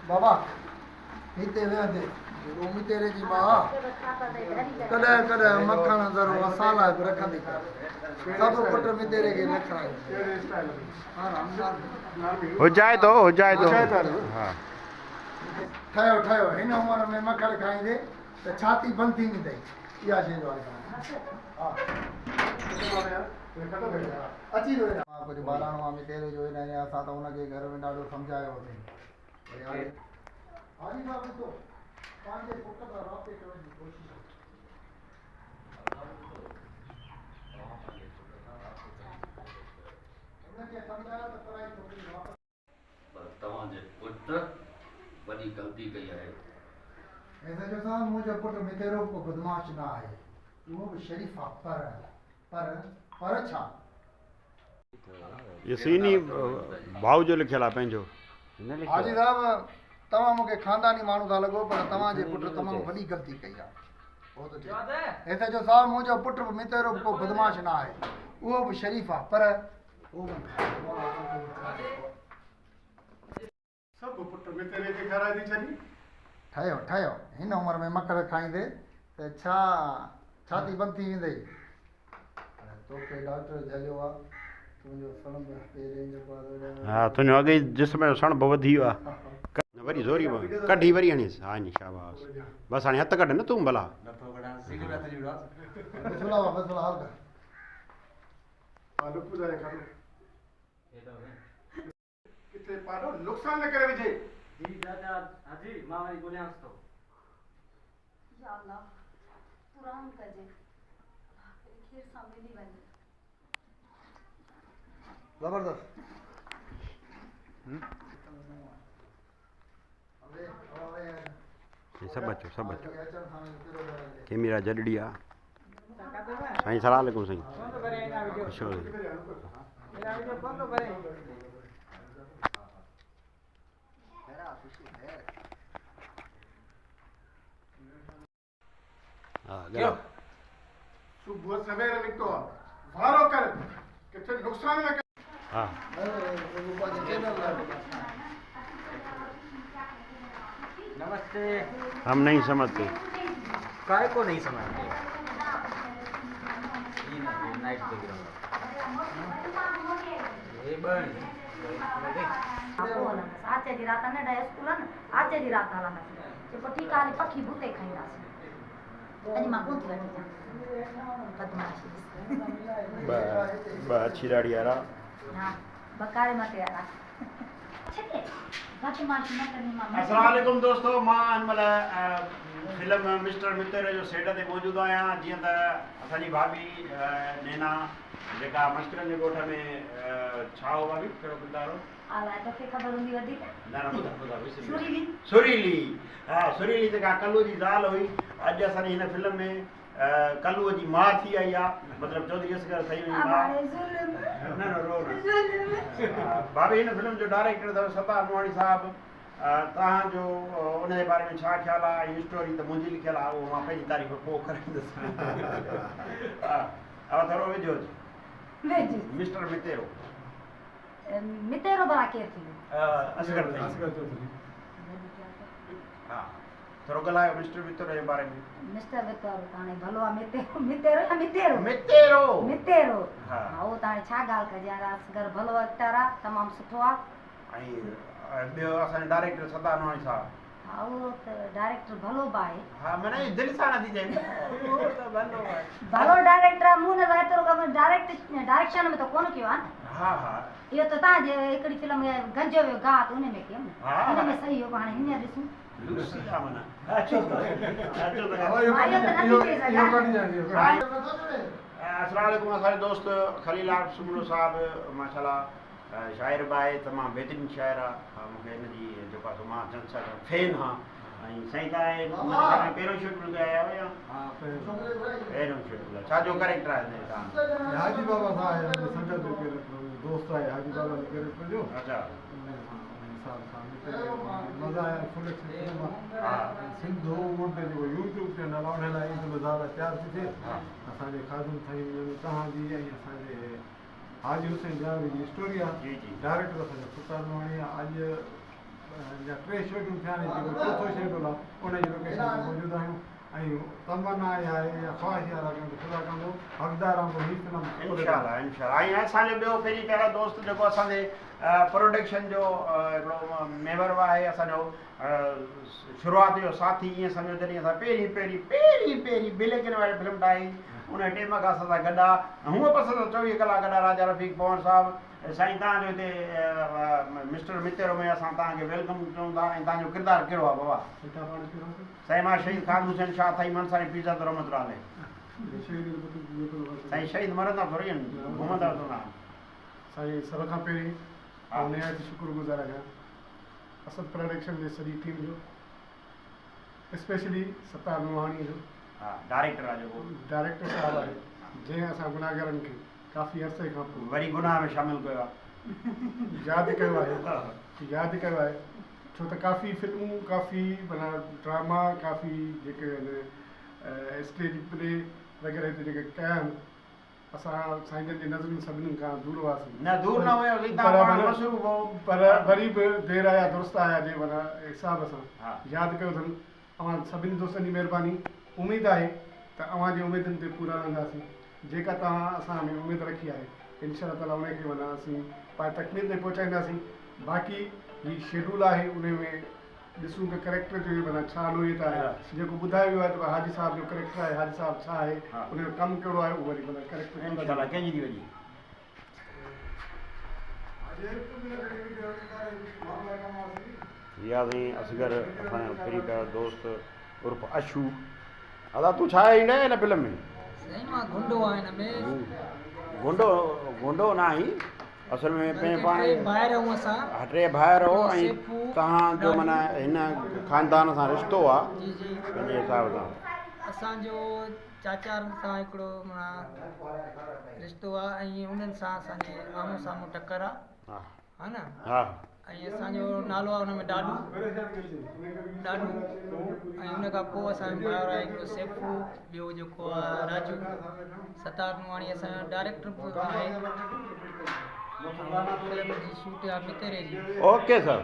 बाबा हिते वेंदे रोमी तेरे जी मां कॾहिं कॾहिं मखण ज़रो असां लाइ बि रखंदी सभु पुट में तेरे खे न खाराए हुजाए तो हा ठहियो ठहियो हिन उमिरि में मखण खाईंदे त छाती बंदि थींदी अथई इहा शइ जो हा अची थो मां कुझु ॿाराणो आहे तेरे जो हिन असां त हुनखे घर में ॾाढो सम्झायो अथई हाली मां ॾिठो पंहिंजे पुट सां राब्ते करण जी कोशिशि हुनखे सम्झायो त पढ़ाई छोकिरी वापसि पर तव्हांजे पुट वॾी ग़लती कई आहे। ऐं सॼो सां मुंहिंजो पुटु मितेरो को बदमाश न आहे उहो बि शरीफ़ आहे पर छा ये सीनी भाउ जो लिखियल आहे पंहिंजो हाजी साहब तव्हां मूंखे खानदानी माण्हू था लॻो पर तव्हांजे पुट तमामु वॾी ग़लती कई आहे ऐं सॼो साहब मुंहिंजो पुटु बि मितेरो को बदमाश न आहे उहो बि शरीफ़ आहे पर सभु पुट मितेरे खे खाराए थी छॾी ठहियो हिन उमिरि में मकड़ खाईंदे त छाती बंदि थी वेंदई तोखे डॉक्टर झलियो आहे तुंहिंजो सणब पहिरें जेको आहे हा तुंहिंजो अॻे जिस्म जो सणब वधी वियो आहे वरी ज़ोरी कढी वरी हणीसि हा नी शाबाश बसि हाणे हथु कढ न तूं भला किथे पाड़ो नुक़सान न करे विझे जी दादा हाजी मां वरी ॻोल्हियांसि थो या अल्लाह पुराण कजे खीर सां मिली वञे ज़बरदस्त सभु अचो कैमरा जॾड़ी आहे साईं सलाम अलैकुम साईं ख़ुशि हा सुबुह सवेरे निकितो आहे वारो कर किथे नुक़सान न करे हा नमस्ते हम नहीं समझते काय को नहीं समझते नाइट बैकग्राउंड ये बन आचे जी रात न डाय स्कूल न आचे जी रात हलंदा जेको ठीकु आहे पखी बूटे खाईंदासीं अॼु मां कोन थी वठी अचां बदमाशी अच्छी दाढ़ी वारा हा बकारे मथे वारा अस्सलाम वालेकुम दोस्तों मां हिनमहिल फिल्म मिस्टर मितेरे जो सेट ते मौजूदु आहियां जीअं त असांजी भाभी नैना जेका मस्करनि जे ॻोठ में छा हो भाभी कहिड़ो किरदारु अलाए तोखे ख़बर हूंदी वधीक सुरीली हा सुरीली जेका कल्लू जी ज़ाल हुई अॼु असांजी हिन फिल्म में कल्लूअ जी माउ थी आई आहे मतिलबु चौधरी असगर ठही वई न रो न भाभी हिन फिल्म जो डायरेक्टर अथव सतार मोहाणी साहिबु तव्हांजो उन जे बारे में छा ख़्यालु आहे हीअ स्टोरी त मुंहिंजी लिखियलु आहे उहो मां पंहिंजी तारीफ़ पोइ कराईंदुसि हा थोरो वेझो मिस्टर मितेरो मितेरो भला केरु थी असगर हा थोरो ॻाल्हायो मिस्टर मितेरो जे बारे में मिस्टर मितेरो हाणे भलो आहे मितेरो या मितेरो मितेरो मितेरो हा उहो त हाणे छा ॻाल्हि कजे हाणे असगर भलो एक्टर आहे तमामु सुठो आहे ऐं ॿियो असांजो डायरेक्टर सतार मोहाणी साहिबु हा उहो त डायरेक्टर भलो बि आहे हा माना दिलि सां नथी चए भलो डायरेक्टर आहे मूं न एतिरो कमु डायरेक्शन में त कोन कयो आहे न हा हा इहो त तव्हांजे हिकिड़ी फिल्म गंजो वियो गा त उन में कयो न हिन में सही हो हाणे हिन ॾिसूं अस्सलाम वालेकुम असांजो दोस्त खलील सुमनो साहिबु माशाल्लाह शाइर बि आहे तमामु बहितरीनु शाइर आहे मूंखे हिनजी जेको आहे मां फैन हा ऐं साईं तव्हां पहिरियों शूट में आया हुया पहिरियों शूट छा जो कैरेक्टर आहे हाजी बाबा साहब संगत जो दोस्त आहे हाजी बाबा जो कैरेक्टर जो अच्छा मज़ा आया फुल सिंधु मुंड जो यूट्यूब चैनल आहे उन लाइ ज़्यादा तयारु थी थिए असांजे खाधुनि ठही तव्हांजी ऐं असांजे हाजी हुसैन जावरी जी स्टोरी आहे जी जी डायरेक्टर असांजो सुतार नवाणी आहे अॼु 3 शेड्यूल थिया आहिनि जेको 4थो शेड्यूल आहे उनजी लोकेशन ते मौजूदु आहियूं ऐं तमन्ना आहे या ख्वाहिश आहे ख़ुदा कंदो हक़दार आहियूं ही फिल्म इंशाल्लाह इंशाल्लाह ऐं असांजो ॿियो पहिरीं पहिरियों दोस्त जेको असांजे प्रोडक्शन जो हिकिड़ो मेंबर आहे असांजो शुरूआति जो साथी ईअं सम्झो जॾहिं असां पहिरीं बिलेकिन वारी फिल्म ठाही उन टाइम खां असां सां गॾु आहे हूअं बि असां 24 कलाक गॾु राजा रफ़ीक पवन साहिबु साईं तव्हांजो हिते मिस्टर मितेरो में असां तव्हांखे वेलकम कयूं था ऐं तव्हांजो किरदारु कहिड़ो आहे बाबा साईं मां शहीद खान हुसैन शाह साईं मनसारी पीज़ा रहमत आले साईं शहीद मरंदा थोरी आहिनि घुमंदा थोरा आहिनि साईं सभ खां पहिरीं निहायत शुक्रगुज़ार आहियां असद प्रोडक्शन जे सॼी टीम जो स्पेशली सतार नवाणी जो हा डायरेक्टर आहे जेको डायरेक्टर साहिबु आहे जंहिं असां गुनाहगारनि खे काफ़ी अरसे खां पोइ वरी गुनाह में शामिलु कयो आहे यादि कयो आहे छो त काफ़ी फिल्मूं काफ़ी माना ड्रामा काफ़ी जेके आहिनि स्टेज प्ले वग़ैरह हिते जेके कया आहिनि असां साईं जन जी नज़रुनि सभिनीनि खां दूर हुआसीं न दूर न हुयोसीं तव्हां पाण मशहूरु हो पर वरी बि देरि आया दुरुस्त आया जे माना हिसाब सां हा यादि कयो अथनि अवां सभिनी दोस्तनि जी महिरबानी उमेदु आहे त अव्हांजी उमेदुनि ते पूरा रहंदासीं जेका तव्हां असां में उमेदु रखी आहे इनशा ताला उनखे माना असीं पाण तकमील ते पहुचाईंदासीं बाक़ी ही शेड्यूल आहे उन में ॾिसूं त करेक्टर जो माना छा लोहित आहे जेको ॿुधायो वियो आहे त हाजी साहिब जो करेक्टर आहे हाजी साहिब छा आहे उनजो कमु कहिड़ो आहे उहो वरी माना करेक्टर इंशाल्लाह कंहिंजी थी वञे या साईं असगर असांजो पहिरीं पहिरियों दोस्त उर्फ अशू अदा तूं छा आहे हिन फिल्म में साईं मां गुंडो आहियां हिन में गुंडो न आई असल में पंहिंजे पाण ॿाहिरि आहियूं असां टे भाइर हो ऐं तव्हांजो माना हिन ख़ानदान सां रिश्तो आहे जी जी पंहिंजे हिसाब सां असांजो चाचारनि सां हिकिड़ो माना रिश्तो आहे ऐं उन्हनि सां असांजे आम्हूं साम्हूं टकर आहे हा हा न हा ऐं असांजो नालो आहे हुन में ॾाढू ऐं उन खां पोइ असांजो भाउर आहे हिकिड़ो सेफू ॿियो जेको आहे राजू सतार नवाणी असांजो डायरेक्टर बि आहे फिल्म जी शूट आहे मितेरे जी ओके सर